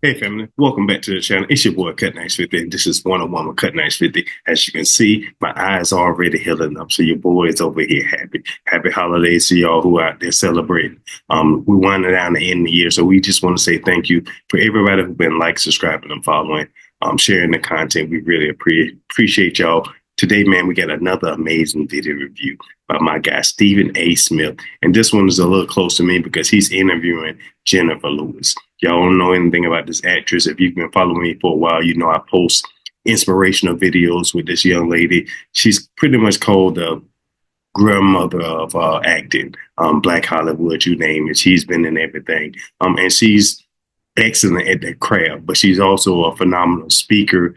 Hey family, welcome back to the channel. It's your boy Cut Nice 50, and this is one-on-one with Cut Nice 50. As you can see, my eyes are already healing up, so your boy is over here happy. Happy holidays to y'all who are out there celebrating. We're winding down the end of the year, so we just want to say thank you for everybody who's been like, subscribing, and following, sharing the content. We really appreciate y'all. Today, man, we got another amazing video review by my guy Stephen A. Smith, and this one is a little close to me because he's interviewing Jenifer Lewis. Y'all don't know anything about this actress. If you've been following me for a while, you know I post inspirational videos with this young lady. She's pretty much called the grandmother of acting, Black Hollywood, you name it. She's been in everything. And she's excellent at that craft, but she's also a phenomenal speaker,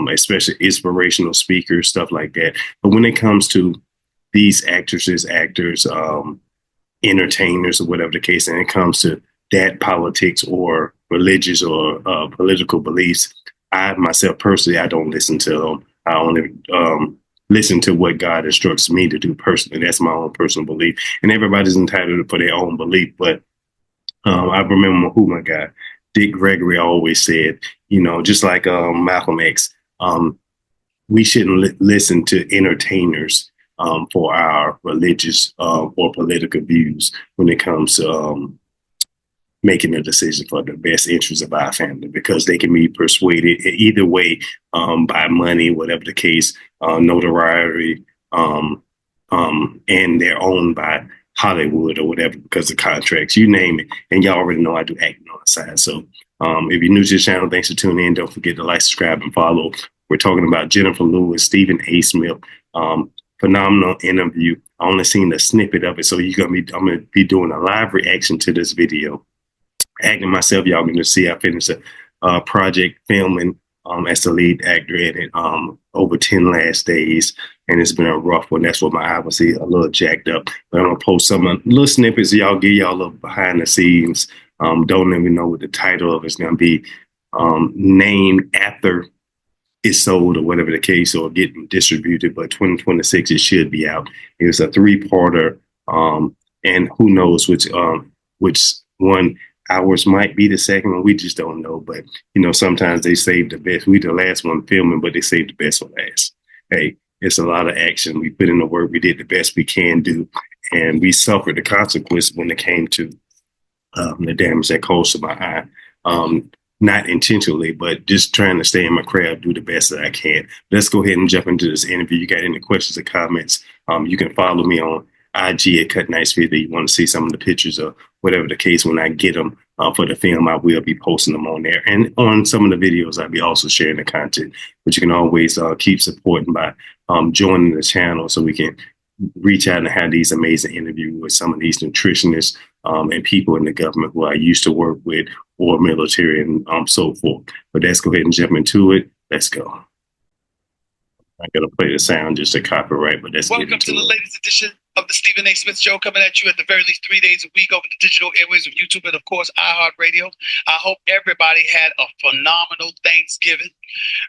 especially inspirational speaker, stuff like that. But when it comes to these actresses, actors, entertainers, or whatever the case, and it comes to that politics or religious or political beliefs, I myself personally, I don't listen to them. I only listen to what God instructs me to do personally. That's my own personal belief, and everybody's entitled for their own belief. But I remember who my guy Dick Gregory always said, you know, just like Malcolm X, we shouldn't listen to entertainers for our religious or political views when it comes to making a decision for the best interest of our family, because they can be persuaded either way, by money, whatever the case, notoriety, and they're owned by Hollywood or whatever because of contracts, you name it. And y'all already know I do acting on the side. So if you're new to the channel, thanks for tuning in. Don't forget to like, subscribe, and follow. We're talking about Jenifer Lewis, Stephen A. Smith. Phenomenal interview. I only seen a snippet of it, so I'm gonna be doing a live reaction to this video. Acting myself, y'all going to see I finished a project filming as the lead actor in it over 10 last days, and it's been a rough one. That's what my eye was see a little jacked up. But I'm gonna post some little snippets. Y'all give y'all a little behind the scenes. Don't even know what the title of it's gonna be. Named after it's sold or whatever the case, or getting distributed. But 2026 it should be out. It was a three-parter, and who knows which one. Ours might be the second one. We just don't know. But, you know, sometimes they save the best. We the last one filming, but they saved the best for last. Hey, it's a lot of action. We put in the work. We did the best we can do. And we suffered the consequence when it came to the damage that caused to my eye. Not intentionally, but just trying to stay in my craft, do the best that I can. Let's go ahead and jump into this interview. You got any questions or comments? You can follow me on IG at Cut Nice 50. You want to see some of the pictures or whatever the case. When I get them for the film, I will be posting them on there. And on some of the videos, I'll be also sharing the content. But you can always keep supporting by joining the channel so we can reach out and have these amazing interviews with some of these nutritionists and people in the government who I used to work with, or military, and so forth. But let's go ahead and jump into it. Let's go. I gotta play the sound just to copyright, but that's welcome to the latest edition of the Stephen A. Smith Show, coming at you at the very least 3 days a week over the digital airways of YouTube and, of course, iHeartRadio. I hope everybody had a phenomenal Thanksgiving.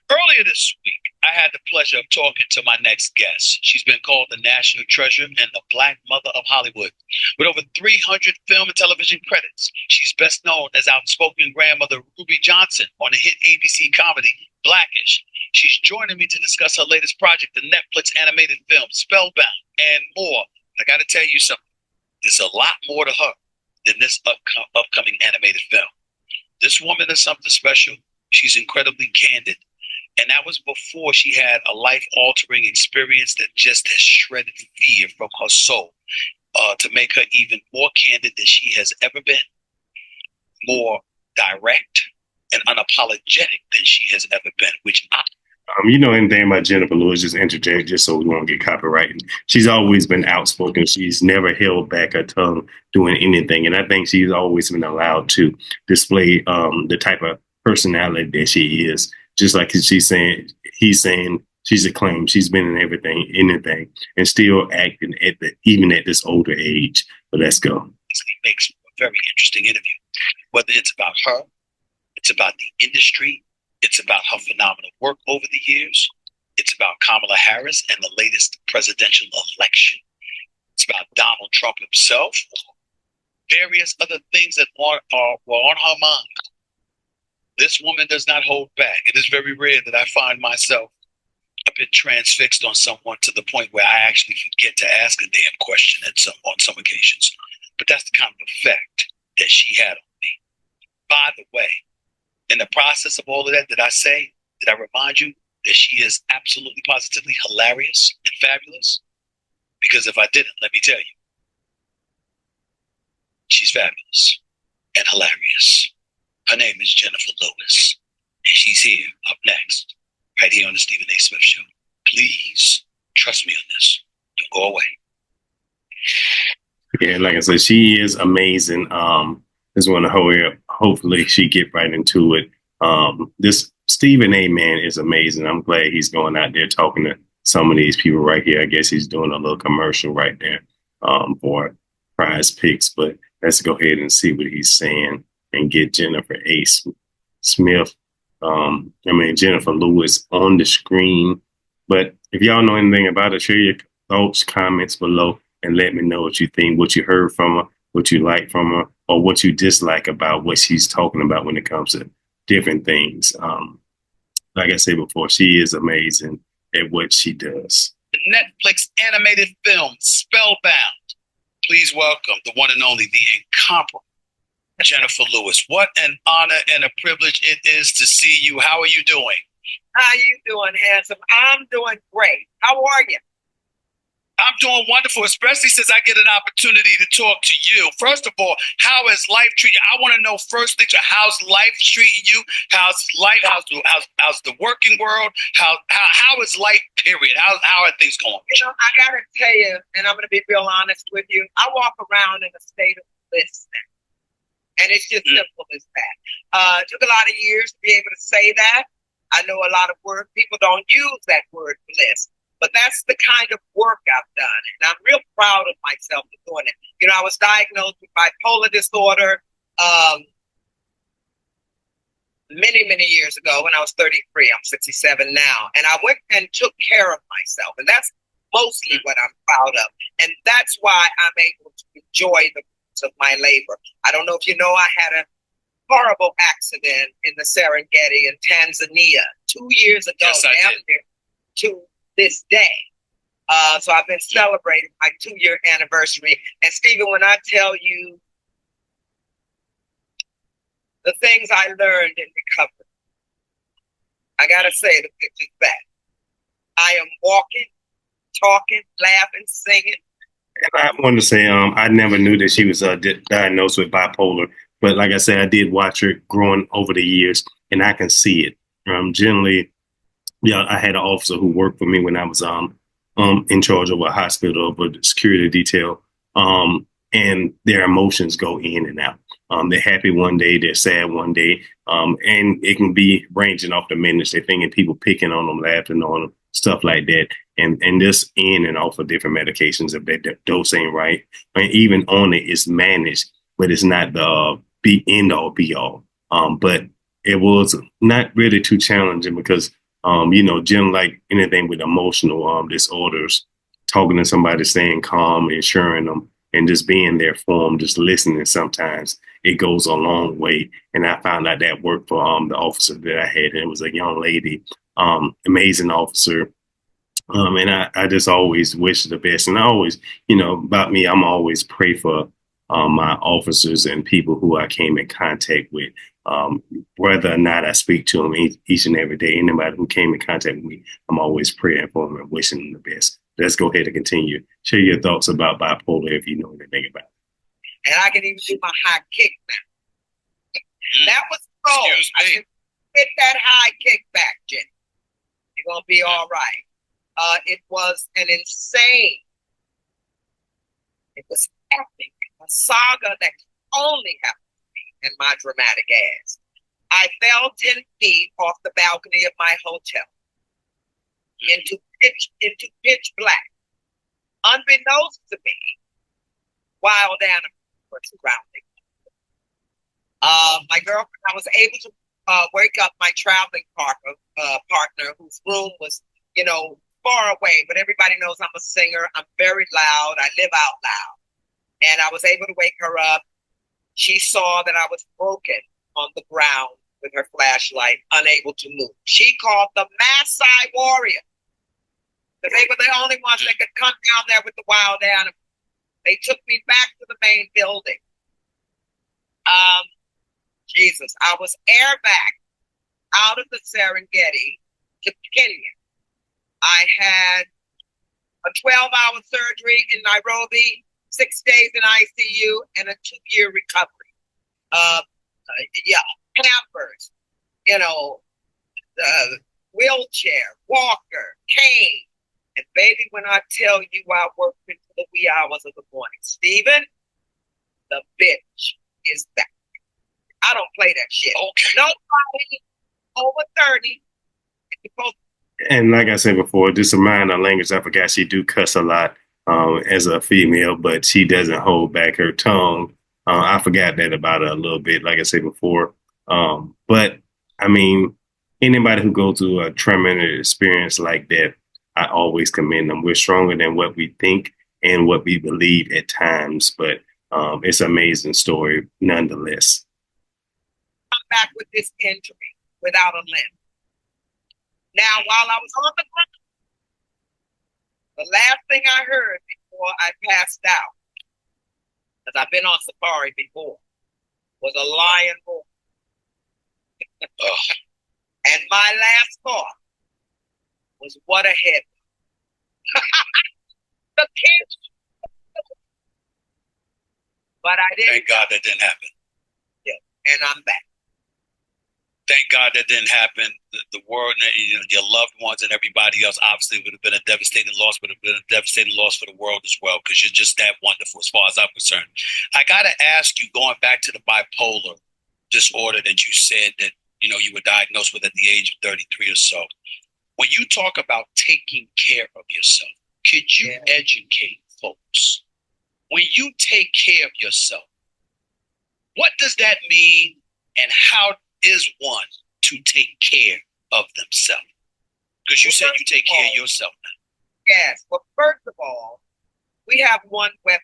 Earlier this week, I had the pleasure of talking to my next guest. She's been called the National Treasure and the Black Mother of Hollywood. With over 300 film and television credits, she's best known as outspoken grandmother Ruby Johnson on the hit ABC comedy Blackish. She's joining me to discuss her latest project, the Netflix animated film Spellbound, and more. I got to tell you something. There's a lot more to her than this upcoming animated film. This woman is something special. She's incredibly candid. And that was before she had a life-altering experience that just has shredded fear from her soul to make her even more candid than she has ever been, more direct and unapologetic than she has ever been, which you know anything about Jenifer Lewis, just interject just so we won't get copyrighted. She's always been outspoken. She's never held back her tongue doing anything. And I think she's always been allowed to display the type of personality that she is. Just like he's saying she's acclaimed. She's been in everything, anything, and still acting even at this older age. But let's go. It makes a very interesting interview. Whether it's about her, it's about the industry, it's about her phenomenal work over the years. It's about Kamala Harris and the latest presidential election. It's about Donald Trump himself, various other things that were on her mind. This woman does not hold back. It is very rare that I find myself a bit transfixed on someone to the point where I actually forget to ask a damn question on some occasions. But that's the kind of effect that she had on me. By the way, in the process of all of that, did I remind you that she is absolutely positively hilarious and fabulous? Because if I didn't, let me tell you, she's fabulous and hilarious. Her name is Jenifer Lewis, and she's here up next, right here on the Stephen A. Smith Show. Please trust me on this. Don't go away. Yeah, like I said, she is amazing. Just want to hopefully she get right into it. This Stephen A. man is amazing. I'm glad he's going out there talking to some of these people right here. I guess he's doing a little commercial right there for Prize Picks. But let's go ahead and see what he's saying and get Jenifer A. Smith. Jenifer Lewis on the screen. But if y'all know anything about it, share your thoughts, comments below, and let me know what you think, what you heard from her, what you like from her, or what you dislike about what she's talking about when it comes to different things. Like I said before, she is amazing at what she does. The Netflix animated film Spellbound. Please welcome the one and only, the incomparable Jenifer Lewis. What an honor and a privilege it is to see you. How are you doing? How you doing, handsome? I'm doing great. How are you? I'm doing wonderful, especially since I get an opportunity to talk to you. First of all, how has life treated you? I want to know first things, how's life treating you? How's the working world? How is life, period? How are things going? You know, I got to tell you, and I'm going to be real honest with you, I walk around in a state of bliss now. And it's just simple as that. It took a lot of years to be able to say that. I know a lot of people don't use that word bliss. But that's the kind of work I've done. And I'm real proud of myself for doing it. You know, I was diagnosed with bipolar disorder many, many years ago when I was 33. I'm 67 now. And I went and took care of myself. And that's mostly what I'm proud of. And that's why I'm able to enjoy the fruits of my labor. I don't know if you know, I had a horrible accident in the Serengeti in Tanzania 2 years ago. Yes, I did. To this day. So I've been celebrating my 2-year anniversary. And Stephen, when I tell you the things I learned in recovery, I gotta say the picture's back. I am walking, talking, laughing, singing. And I wanted to say, I never knew that she was diagnosed with bipolar, but like I said, I did watch her growing over the years, and I can see it. Generally, yeah, I had an officer who worked for me when I was in charge of a hospital, of a security detail, and their emotions go in and out. They're happy one day, they're sad one day, and it can be ranging off the minutes. They're thinking people picking on them, laughing on them, stuff like that, and this in and off of different medications if that dose ain't right. And even on it, it's managed, but it's not the end all be all. But it was not really too challenging because Jim, like anything with emotional disorders, talking to somebody, staying calm, ensuring them, and just being there for them, just listening sometimes, it goes a long way. And I found out that worked for the officer that I had. And it was a young lady, amazing officer. And I just always wish the best. And I always, about me, I'm always pray for my officers and people who I came in contact with. Whether or not I speak to them each and every day, anybody who came in contact with me, I'm always praying for them and wishing them the best. Let's go ahead and continue. Share your thoughts about bipolar if you know anything about it. And I can even do my high kick now. That was cold. I can hit that high kick back, Jenny. You're going to be all right. It was an insane, it was epic, a saga that only happened and my dramatic ass. I fell 10 feet off the balcony of my hotel into pitch black. Unbeknownst to me, wild animals were surrounding me. My girlfriend, I was able to wake up my traveling partner whose room was, far away, but everybody knows I'm a singer. I'm very loud. I live out loud. And I was able to wake her up. She saw that I was broken on the ground with her flashlight, unable to move. She called the Maasai warrior. Because they were the only ones that could come down there with the wild animals. They took me back to the main building. Jesus, I was airback out of the Serengeti to Kenya. I had a 12-hour surgery in Nairobi, 6 days in ICU, and a 2-year recovery. Pampers, wheelchair, walker, cane. And baby, when I tell you I worked into the wee hours of the morning, Stephen, the bitch is back. I don't play that shit. Okay. Nobody over 30 is supposed to. And like I said before, just a minor language. I forgot she do cuss a lot as a female, but she doesn't hold back her tongue. I forgot that about her a little bit, like I said before. But I mean, anybody who goes through a traumatic experience like that, I always commend them. We're stronger than what we think and what we believe at times, but it's an amazing story nonetheless. Come back with this injury without a limb. Now, while I was on the ground, the last thing I heard before I passed out, because I've been on safari before, was a lion roar. And my last thought was, what a head. The kids. But I didn't. Thank God that didn't happen. Yeah, and I'm back. Thank God that didn't happen. The world, your loved ones and everybody else, obviously would have been a devastating loss, but it would have been a devastating loss for the world as well, because you're just that wonderful as far as I'm concerned. I got to ask you, going back to the bipolar disorder that you said that, you were diagnosed with at the age of 33 or so. When you talk about taking care of yourself, could you educate folks? When you take care of yourself, what does that mean, and how is one to take care of themselves? Because you said you take care of yourself now. Yes. Well, first of all, we have one weapon.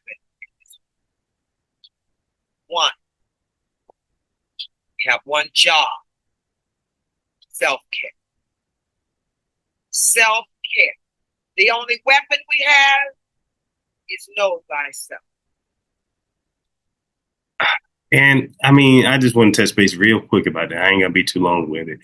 One. We have one job. Self-care. Self-care. The only weapon we have is know thyself. And I mean, I just want to touch base real quick about that. I ain't gonna be too long with it.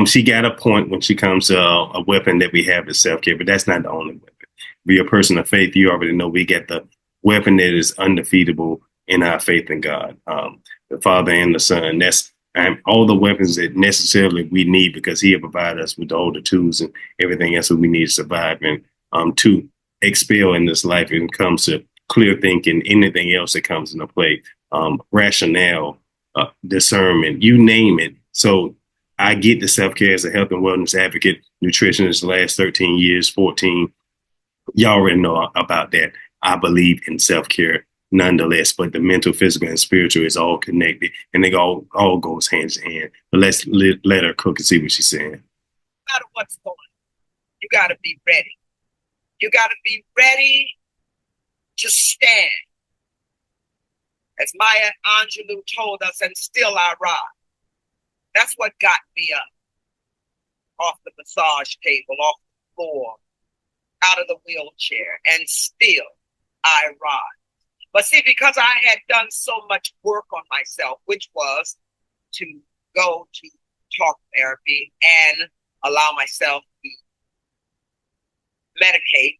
She got a point when she comes to a weapon that we have is self-care, but that's not the only weapon. Be a person of faith. You already know we get the weapon that is undefeatable in our faith in God, the Father and the Son. That's all the weapons that necessarily we need, because He will provide us with all the tools and everything else that we need to survive and to expel in this life. When it comes to clear thinking, anything else that comes into play, rationale, discernment, you name it. So I get the self-care as a health and wellness advocate, nutritionist the last 13 years, 14. Y'all already know about that. I believe in self-care nonetheless, but the mental, physical, and spiritual is all connected, and they all goes hand in hand. But let's let her cook and see what she's saying. No matter what's going on, you got to be ready. You got to be ready to stand. As Maya Angelou told us, and still I rise. That's what got me up off the massage table, off the floor, out of the wheelchair, and still I rise. But see, because I had done so much work on myself, which was to go to talk therapy and allow myself to medicate,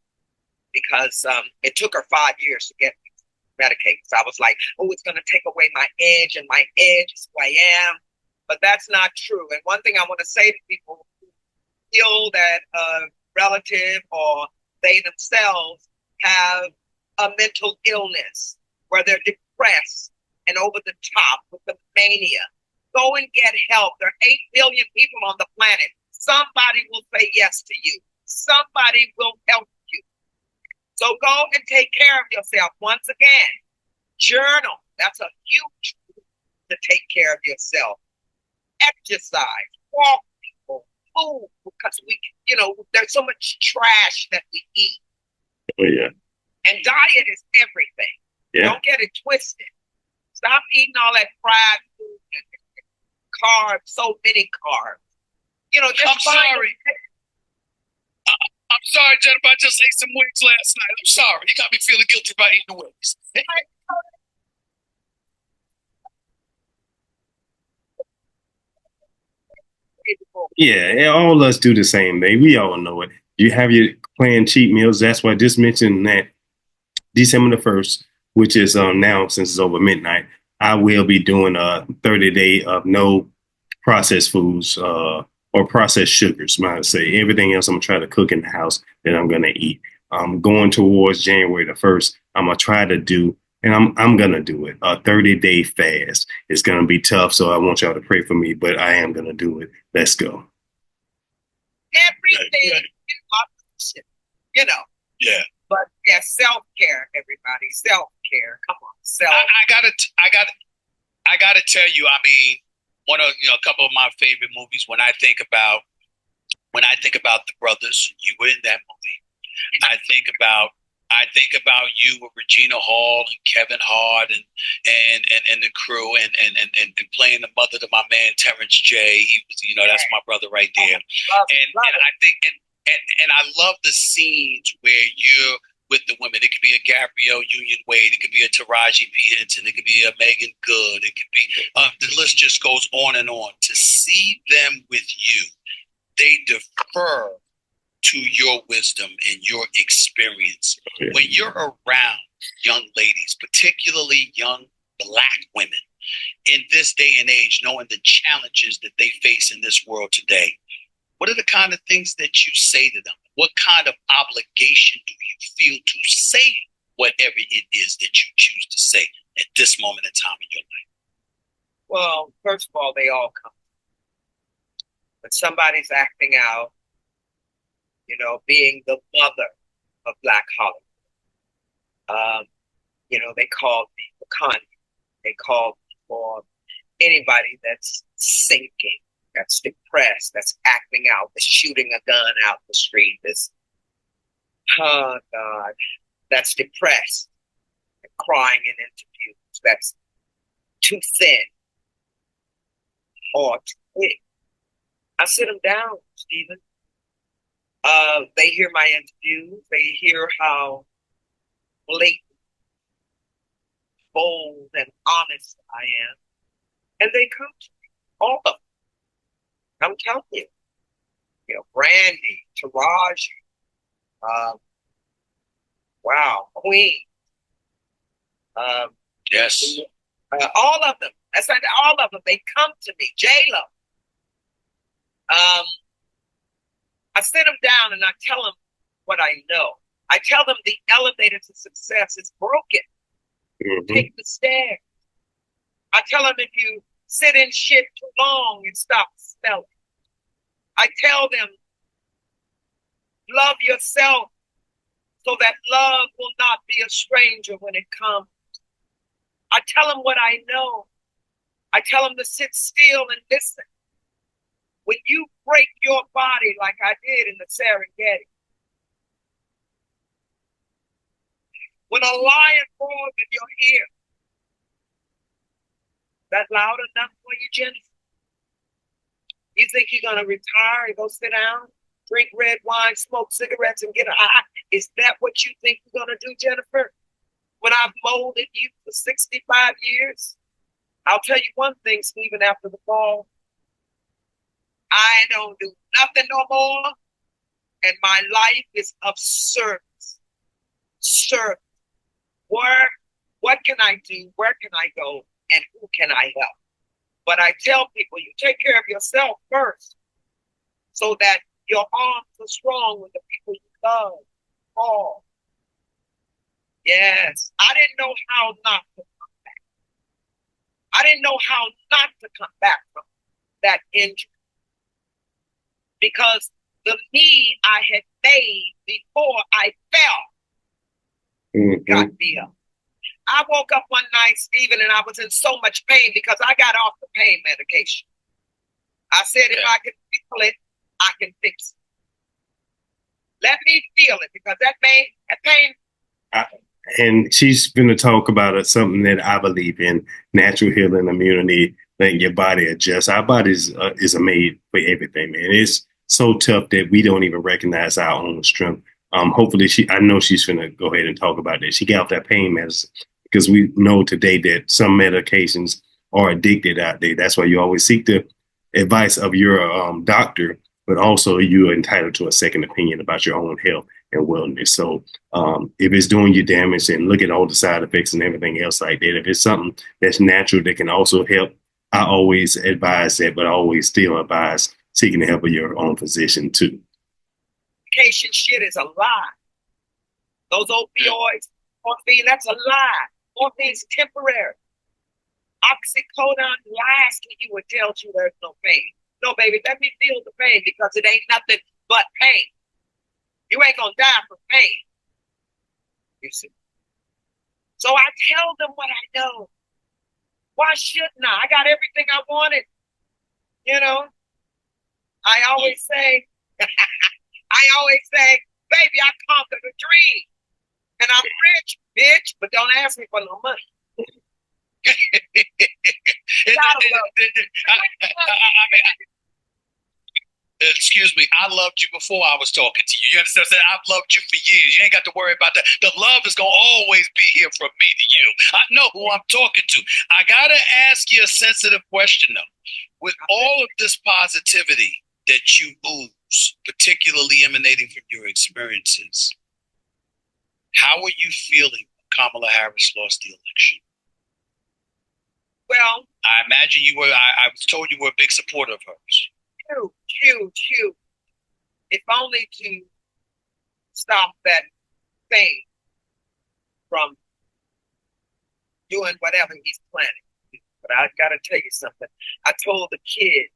because it took her 5 years to get me to medicate. So I was like, oh, it's going to take away my edge, and my edge is who I am. But that's not true. And one thing I want to say to people who feel that a relative or they themselves have a mental illness where they're depressed and over the top with the mania, go and get help. There are 8 billion people on the planet. Somebody will say yes to you. Somebody will help you. So go and take care of yourself. Once again, journal. That's a huge tool to take care of yourself. Exercise, walk people, move, because there's so much trash that we eat. Oh, yeah. And diet is everything. Yeah. Don't get it twisted. Stop eating all that fried food and carbs, so many carbs. You know, just I'm sorry. I'm sorry, Jennifer. I just ate some wings last night. I'm sorry. You got me feeling guilty about eating the wings. Yeah, all of us do the same thing. We all know it. You have your planned cheat meals. That's why I just mentioned that December the 1st, which is now since it's over midnight, I will be doing a 30-day of no processed foods or processed sugars. Might say everything else I'm gonna try to cook in the house that I'm gonna eat. Going towards January the 1st, I'm gonna try to do, and I'm gonna do it, a 30-day fast. It's gonna be tough, so I want y'all to pray for me, but I am gonna do it. Let's go. Everything in opposition, you know. Yeah. But yeah, self-care, everybody. Self-care. Come on, I gotta tell you. I mean, a couple of my favorite movies. When I think about the brothers, you were in that movie. I think about you with Regina Hall and Kevin Hart and the crew and playing the mother to my man Terrence J. He was, that's my brother right there. I think and I love the scenes where you're with the women. It could be a Gabrielle Union Wade. It could be a Taraji P. Henson. It could be a Megan Good. It could be the list just goes on and on. To see them with you, they defer to your wisdom and your experience. Yeah. When you're around young ladies, particularly young Black women, in this day and age, knowing the challenges that they face in this world today, what are the kind of things that you say to them? What kind of obligation do you feel to say whatever it is that you choose to say at this moment in time in your life? Well, first of all, they all come. When somebody's acting out, being the mother of Black Hollywood, they called me for Kanye. They called me for anybody that's sinking, that's depressed, that's acting out, that's shooting a gun out the street, that's depressed and crying in interviews, that's too thin or too big. I sit them down, Stephen. They hear my interviews. They hear how blatant, bold, and honest I am. And they come to me, all of them. I'm telling you, Brandy, Taraji, Queen. Yes. All of them. That's like all of them. They come to me. J-Lo. I sit them down and I tell them what I know. I tell them the elevator to success is broken. Mm-hmm. Take the stairs. I tell them if you sit in shit too long, it stops smelling. I tell them, love yourself so that love will not be a stranger when it comes. I tell them what I know. I tell them to sit still and listen. When you break your body like I did in the Serengeti, when a lion roars in your ear, that loud enough for you, Jennifer? You think you're going to retire and go sit down, drink red wine, smoke cigarettes, and get a high? Is that what you think you're going to do, Jennifer? When I've molded you for 65 years? I'll tell you one thing, Stephen, after the fall, I don't do nothing no more, and my life is of service. Service. What can I do? Where can I go? And who can I help? But I tell people, you take care of yourself first so that your arms are strong with the people you love. Oh, yes. I didn't know how not to come back. I didn't know how not to come back from that injury. Because the me I had made before I fell got me up. I woke up one night, Stephen, and I was in so much pain because I got off the pain medication. I said, if I can feel it, I can fix it. Let me feel it because that pain. And she's going to talk about something that I believe in, natural healing immunity. letting your body adjust. Our bodies is made for everything, man. It's so tough that we don't even recognize our own strength. Hopefully I know she's gonna go ahead and talk about that. She got off that pain medicine because we know today that some medications are addicted out there. That's why you always seek the advice of your doctor, but also you're entitled to a second opinion about your own health and wellness. So if it's doing you damage, and look at all the side effects and everything else like that, if it's something that's natural that can also help, I always advise that, but I always still advise seeking the help of your own physician too. Medication shit is a lie. Those opioids, morphine, that's a lie. Morphine's temporary. Oxycodone lies to you and tells you there's no pain. No, baby, let me feel the pain because it ain't nothing but pain. You ain't gonna die from pain. You see? So I tell them what I know. Why shouldn't I? I got everything I wanted. You know? I always say, baby, I conquered a dream. And I'm rich, bitch, but don't ask me for no money. Excuse me, I loved you before I was talking to you. You understand what I'm saying? I've loved you for years. You ain't got to worry about that. The love is going to always be here from me to you. I know who I'm talking to. I got to ask you a sensitive question, though. With all of this positivity that you ooze, particularly emanating from your experiences, how are you feeling when Kamala Harris lost the election? Well, I imagine you were, I was told you were a big supporter of hers. Huge. If only to stop that thing from doing whatever he's planning. But I got to tell you something. I told the kid.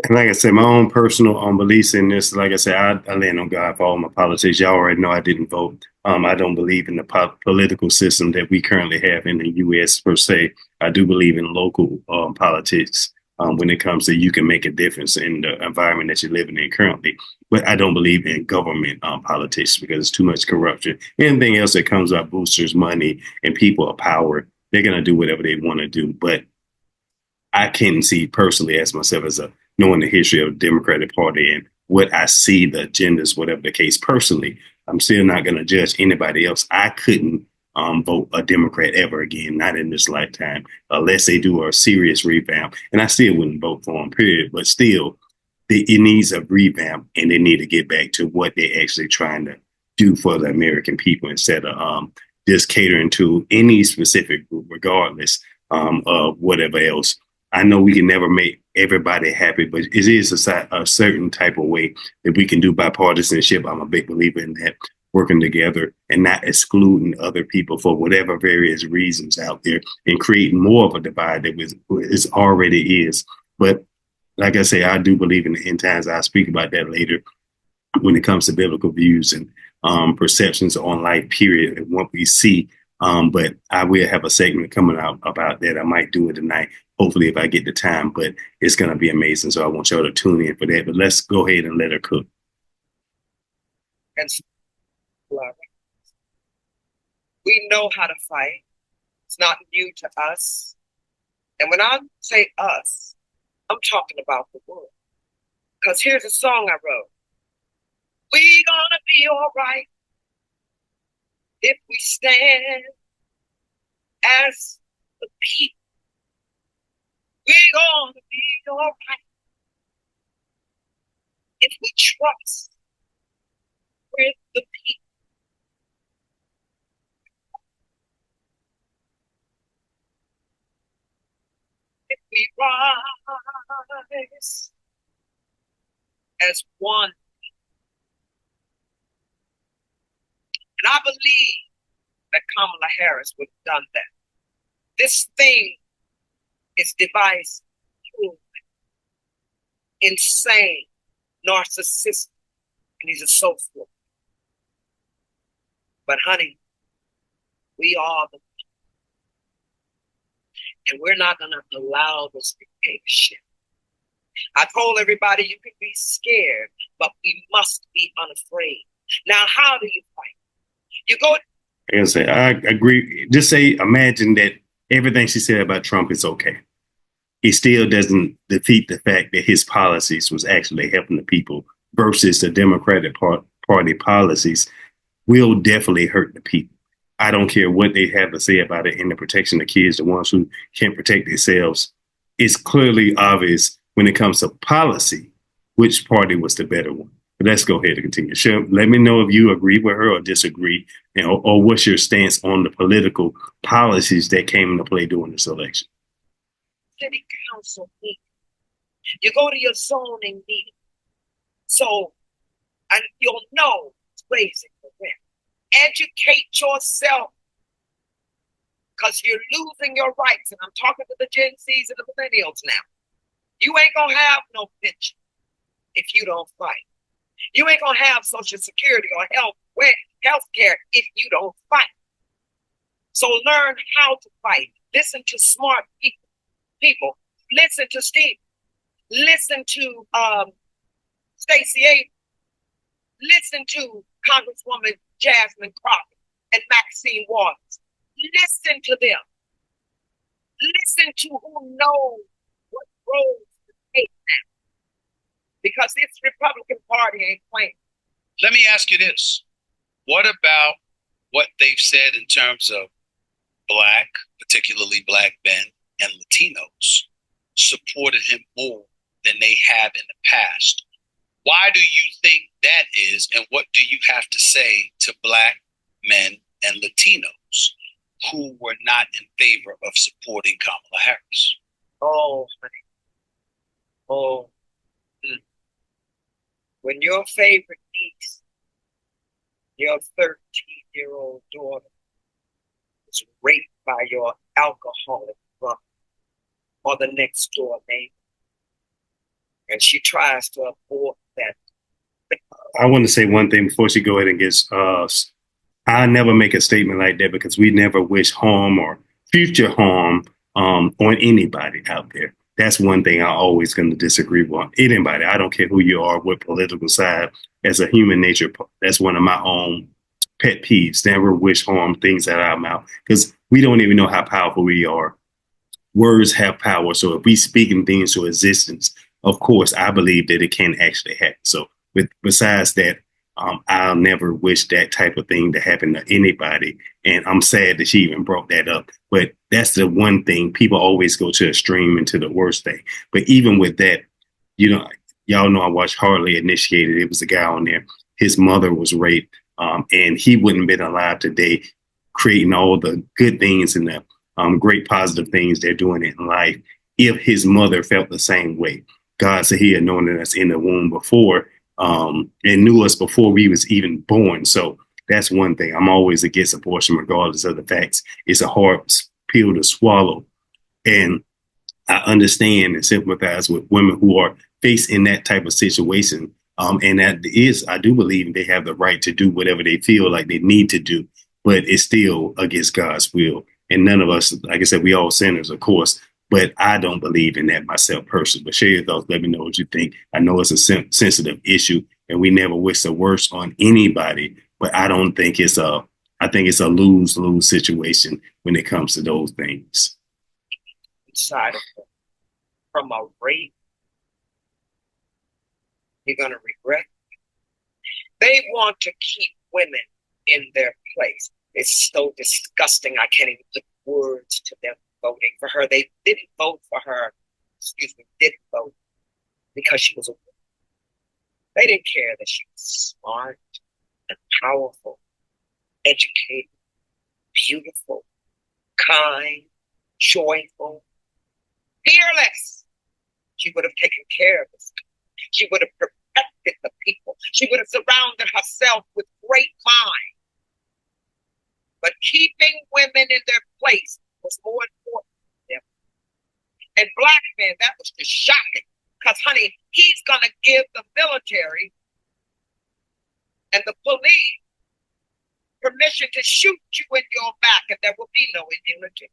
And like I said, my own personal beliefs in this, like I said, I land on God for all my politics. Y'all already know I didn't vote. I don't believe in the political system that we currently have in the U.S. per se. I do believe in local politics when it comes to you can make a difference in the environment that you're living in currently. But I don't believe in government politics because it's too much corruption. Anything else that comes up, boosters, money, and people of power, they're going to do whatever they want to do. But I can see personally as myself as knowing the history of the Democratic Party and what I see, the agendas, whatever the case personally, I'm still not going to judge anybody else. I couldn't vote a Democrat ever again, not in this lifetime, unless they do a serious revamp. And I still wouldn't vote for them, period. But still, it needs a revamp, and they need to get back to what they're actually trying to do for the American people instead of just catering to any specific group, regardless of whatever else. I know we can never make everybody happy, but it is a certain type of way that we can do bipartisanship. I'm a big believer in that, working together and not excluding other people for whatever various reasons out there and creating more of a divide that is already is. But like I say, I do believe in the end times. I'll speak about that later when it comes to biblical views and perceptions on life, period, and what we see. But I will have a segment coming out about that. I might do it tonight, hopefully, if I get the time, but it's going to be amazing. So I want y'all to tune in for that. But let's go ahead and let her cook. And we know how to fight. It's not new to us. And when I say us, I'm talking about the world. Because here's a song I wrote. We gonna be all right if we stand as the people. We gonna be all right if we trust with the people. If we rise as one. And I believe that Kamala Harris would have done that. This thing is devised, insane, narcissistic, and he's a social. But honey, we are the people. And we're not going to allow this dictatorship. I told everybody you can be scared, but we must be unafraid. Now, how do you fight? You go. I say, I agree. Just say, imagine that everything she said about Trump is okay. it still doesn't defeat the fact that his policies was actually helping the people versus the Democratic Party policies will definitely hurt the people. I don't care what they have to say about it in the protection of kids, the ones who can't protect themselves. It's clearly obvious when it comes to policy, which party was the better one. But let's go ahead and continue. Sure, let me know if you agree with her or disagree, or what's your stance on the political policies that came into play during this election. City council meeting. You go to your zoning meeting. So, and you'll know ways it will win. Educate yourself, because you're losing your rights. And I'm talking to the Gen Zs and the millennials now. You ain't gonna have no pension if you don't fight. You ain't gonna have Social Security or health care if you don't fight. So learn how to fight. Listen to smart people. Listen to Steve. Listen to Stacey Abrams. Listen to Congresswoman Jasmine Crockett and Maxine Waters. Listen to them. Listen to who knows what roles to take now. Because this Republican Party ain't playing. Let me ask you this. What about what they've said in terms of Black, particularly Black men and Latinos, supported him more than they have in the past? Why do you think that is, and what do you have to say to Black men and Latinos who were not in favor of supporting Kamala Harris? Oh, honey. Oh. When your favorite niece, your 13-year-old daughter, is raped by your alcoholic brother or the next door neighbor, and she tries to abort that. I want to say one thing before she go ahead and gets I never make a statement like that because we never wish harm or future harm on anybody out there. That's one thing I'm always going to disagree with. Anybody, I don't care who you are, what political side. As a human nature, that's one of my own pet peeves. Never wish harm, things out of our mouth, because we don't even know how powerful we are. Words have power. So if we speaking things to existence, of course, I believe that it can actually happen. So besides that, I'll never wish that type of thing to happen to anybody. And I'm sad that she even brought that up. But that's the one thing. People always go to extreme and to the worst thing. But even with that, y'all know I watched Hardly Initiated. It was a guy on there. His mother was raped, and he wouldn't have been alive today, creating all the good things and the great positive things they're doing in life if his mother felt the same way. God said he had known us in the womb before, and knew us before we was even born. So that's one thing. I'm always against abortion, regardless of the facts. It's a hard pill to swallow. And I understand and sympathize with women who are facing that type of situation. And that is, I do believe they have the right to do whatever they feel like they need to do, but it's still against God's will. And none of us, like I said, we all sinners, of course, but I don't believe in that myself personally. But share your thoughts. Let me know what you think. I know it's a sensitive issue and we never wish the worst on anybody, but I don't think I think it's a lose-lose situation when it comes to those things. Side of it. From a rape, you're going to regret it. They want to keep women in their place. It's so disgusting. I can't even put words to them voting for her. They didn't vote for her. Didn't vote because she was a woman. They didn't care that she was smart and powerful, educated, beautiful, kind, joyful, fearless. She would have taken care of us. She would have protected the people. She would have surrounded herself with great minds. But keeping women in their place was more important to them. And Black men, that was just shocking. Because, honey, he's going to give the military and the police permission to shoot you in your back, and there will be no immunity.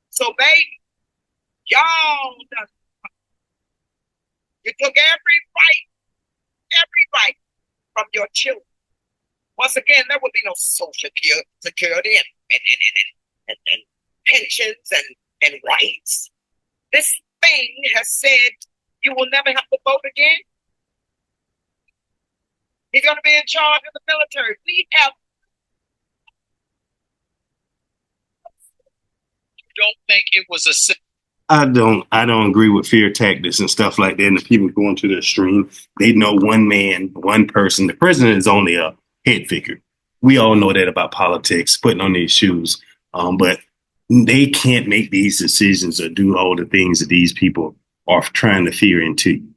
So, baby, y'all done. You took every right from your children. Once again, there will be no social security and pensions and rights. This thing has said you will never have to vote again. He's going to be in charge of the military. We have. Don't think it was a. I don't agree with fear tactics and stuff like that. And the people going to the stream, they know one man, one person. The president is only a head figure. We all know that about politics, putting on these shoes. But they can't make these decisions or do all the things that these people are trying to fear into you.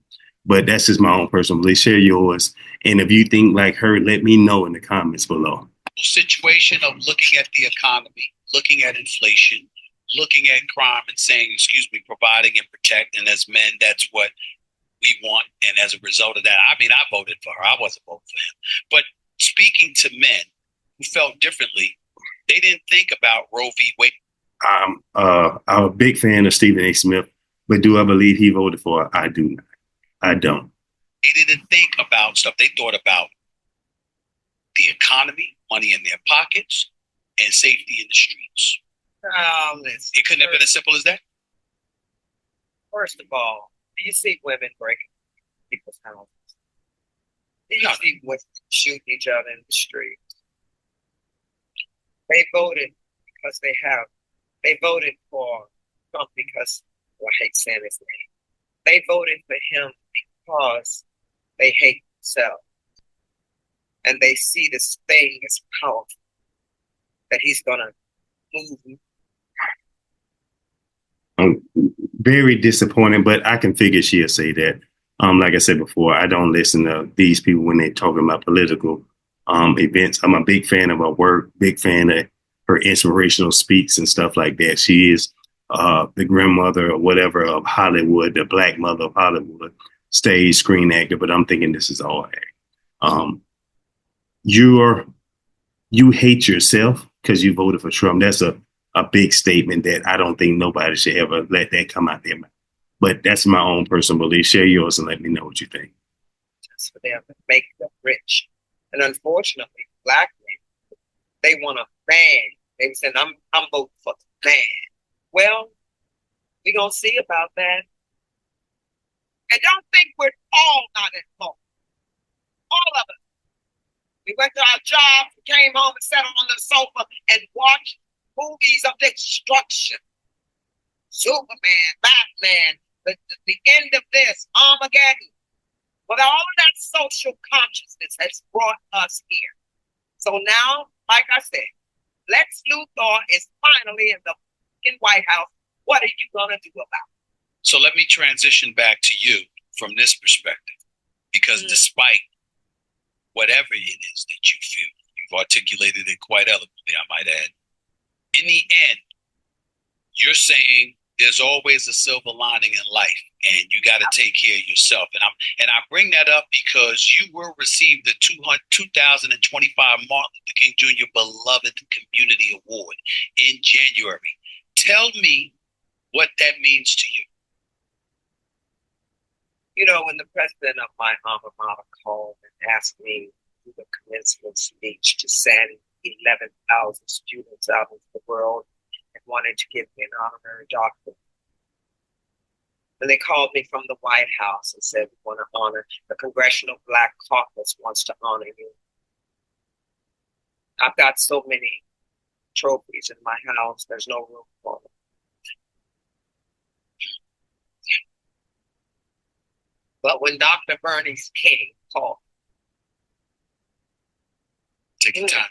But that's just my own personal belief. Share yours. And if you think like her, let me know in the comments below. Situation of looking at the economy, looking at inflation, looking at crime and saying, excuse me, providing and protecting as men, that's what we want. And as a result of that, I mean, I voted for her. I wasn't voting for him. But speaking to men who felt differently, they didn't think about Roe v. Wade. I'm a big fan of Stephen A. Smith, but do I believe he voted for her? I do not. I don't. They didn't think about stuff. They thought about the economy, money in their pockets, and safety in the streets. It couldn't have been as simple as that. First of all, do you see women breaking people's houses? Do you see women shooting each other in the street? They voted because they voted for Trump because, well, I hate saying his name. They voted for him because they hate themselves. And they see this thing as powerful, that he's going to move. I'm very disappointed, but I can figure she'll say that. Like I said before, I don't listen to these people when they're talking about political events. I'm a big fan of her work, big fan of her inspirational speaks and stuff like that. She is the grandmother or whatever of Hollywood, the black mother of Hollywood, stage, screen actor. But I'm thinking this is all act. You hate yourself because you voted for Trump. That's a big statement that I don't think nobody should ever let that come out their mouth. But that's my own personal belief. Share yours and let me know what you think. Just for them to make them rich. And unfortunately, black men, they want a man. They said, I'm voting for the man. Well, we're going to see about that. And don't think we're all not at fault. All of us. We went to our jobs, we came home and sat on the sofa and watched movies of destruction. Superman, Batman, the end of this, Armageddon. But all of that social consciousness has brought us here. So now, like I said, Lex Luthor is finally in the White House. What are you going to do about it? So let me transition back to you from this perspective. Because despite whatever it is that you feel, you've articulated it quite eloquently, I might add. In the end, you're saying there's always a silver lining in life, and you got to take care of yourself. And I bring that up because you will receive the 2025 Martin Luther King Jr. Beloved Community Award in January. Tell me what that means to you. You know, when the president of my alma mater called and asked me to do the commencement speech to send 11,000 students out into the world and wanted to give me an honorary doctorate. And they called me from the White House and said, we want to honor, the Congressional Black Caucus wants to honor you. I've got so many trophies in my house, there's no room for them. But when Dr. Bernice King called, take your time.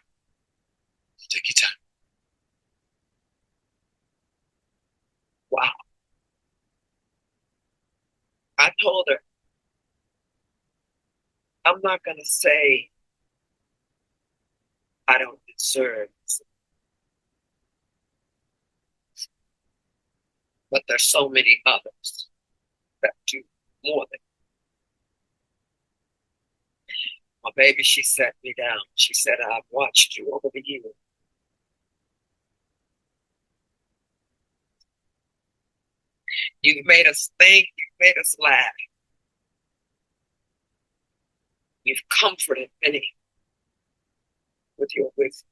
Take your time. Wow. I told her, I'm not going to say I don't deserve this. But there's so many others that do more than. My baby, she sat me down. She said, I've watched you over the years. You've made us think, you've made us laugh. You've comforted many with your wisdom.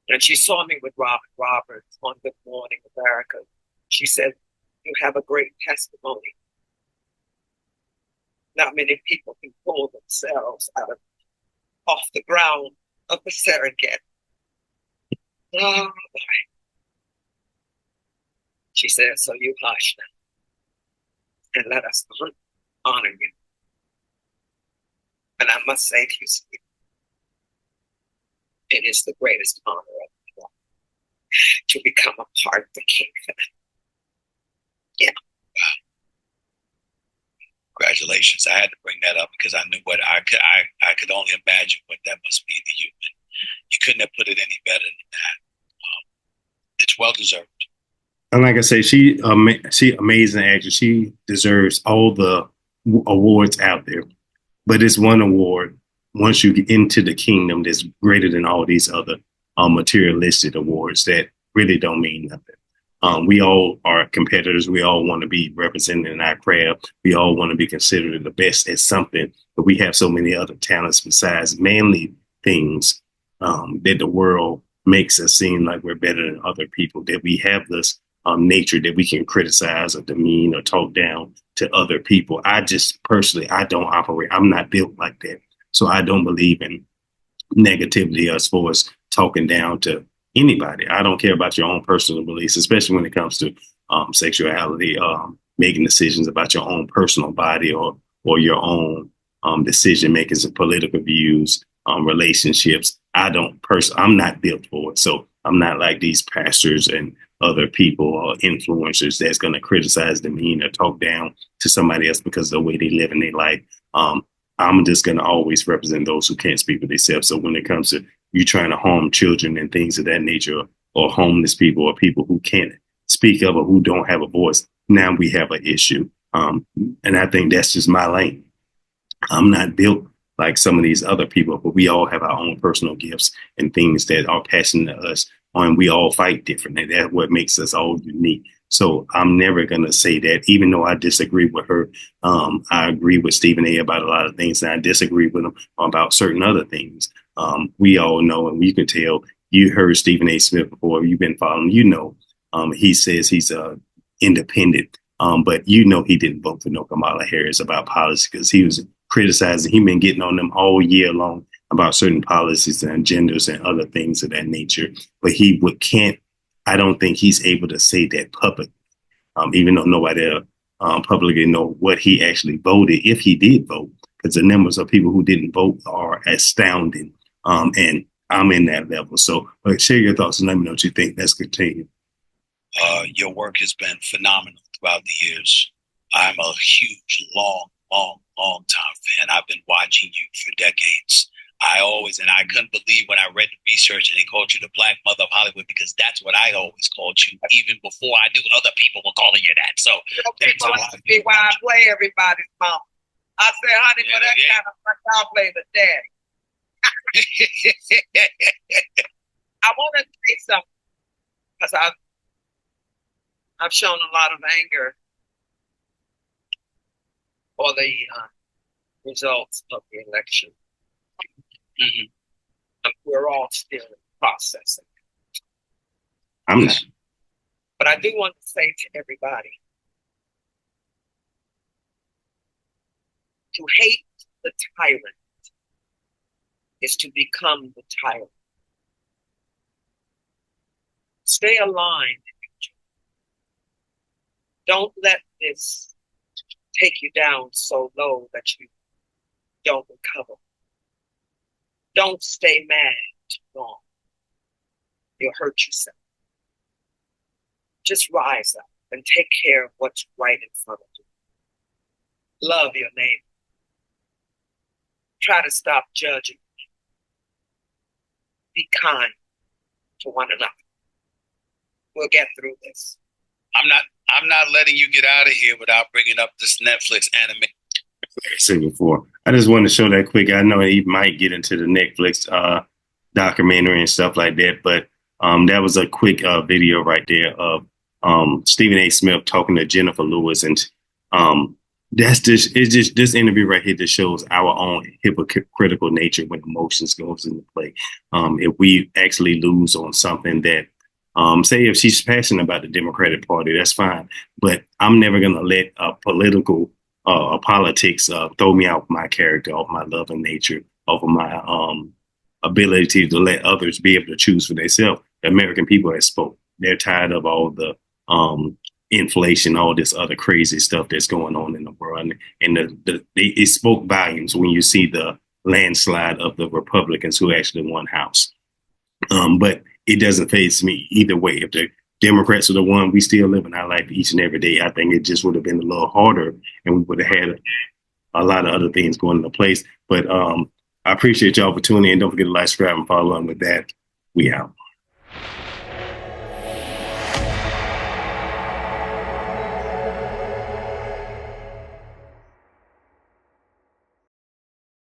And she saw me with Robert Roberts on Good Morning America She said, "You have a great testimony. Not many people can pull themselves off the ground of the Serengeti." Oh, she said, "So you hush now and let us honor you." And I must say to you, Steve, it is the greatest honor of my life to become a part of the kingdom. Yeah. Congratulations. I had to bring that up because I knew what I could only imagine what that must be to you. You couldn't have put it any better than that. It's well deserved. And like I say, she amazing actress. She deserves all the awards out there. But it's one award, once you get into the kingdom, that's greater than all these other materialistic awards that really don't mean nothing. We all are competitors. We all want to be represented in our craft. We all want to be considered the best at something. But we have so many other talents besides manly things that the world makes us seem like we're better than other people, that we have this nature that we can criticize or demean or talk down to other people. I just personally, I don't operate. I'm not built like that. So I don't believe in negativity as far as talking down to anybody. I don't care about your own personal beliefs, especially when it comes to sexuality, making decisions about your own personal body or your own decision makings and political views, relationships. I'm not built for it. So I'm not like these pastors and other people or influencers that's going to criticize, demean, or talk down to somebody else because of the way they live in their life. I'm just going to always represent those who can't speak for themselves. So when it comes to you trying to harm children and things of that nature, or homeless people or people who can't speak up or who don't have a voice, now we have an issue. And I think that's just my lane. I'm not built like some of these other people, but we all have our own personal gifts and things that are passionate to us, and we all fight differently. That's what makes us all unique. So I'm never going to say that, even though I disagree with her. I agree with Stephen A. about a lot of things, and I disagree with him about certain other things. We all know, and you can tell, you heard Stephen A. Smith before, you've been following, he says he's independent, but he didn't vote for no Kamala Harris about policy because he was criticizing, he's been getting on them all year long about certain policies and agendas and other things of that nature. But I don't think he's able to say that publicly, even though nobody publicly know what he actually voted, if he did vote, because the numbers of people who didn't vote are astounding. And I'm in that level. So share your thoughts and let me know what you think. Let's continue. Your work has been phenomenal throughout the years. I'm a huge, long time fan. I've been watching you for decades. I couldn't believe when I read the research and they called you the Black Mother of Hollywood, because that's what I always called you, even before I knew other people were calling you that. So that's why I play everybody's mom. I say, honey, for that kind of stuff, I'll play the daddy. I want to say something because I've shown a lot of anger for the results of the election. Mm-hmm. We're all still processing. But I do want to say to everybody, to hate the tyrant is to become the tyrant. Stay aligned. Don't let this take you down so low that you don't recover. Don't stay mad too long. You'll hurt yourself. Just rise up and take care of what's right in front of you. Love your neighbor. Try to stop judging. Be kind to one another. We'll get through this. I'm not letting you get out of here without bringing up this Netflix anime. Like I said before, I just wanted to show that quick. I know he might get into the Netflix documentary and stuff like that, but that was a quick video right there of Stephen A. Smith talking to Jenifer Lewis, and this interview right here just shows our own hypocritical nature when emotions goes into play. If we actually lose on something that Say if she's passionate about the Democratic Party, that's fine. But I'm never going to let politics throw me off my character, off my love and nature, off of my ability to let others be able to choose for themselves. The American people have spoke. They're tired of all the inflation, all this other crazy stuff that's going on in the world. And it spoke volumes when you see the landslide of the Republicans who actually won House. But it doesn't faze me either way. If the Democrats are the one, we still live in our life each and every day. I think it just would have been a little harder and we would have had a lot of other things going into place. But I appreciate y'all for tuning in. Don't forget to like, subscribe, and follow. And with that, we out.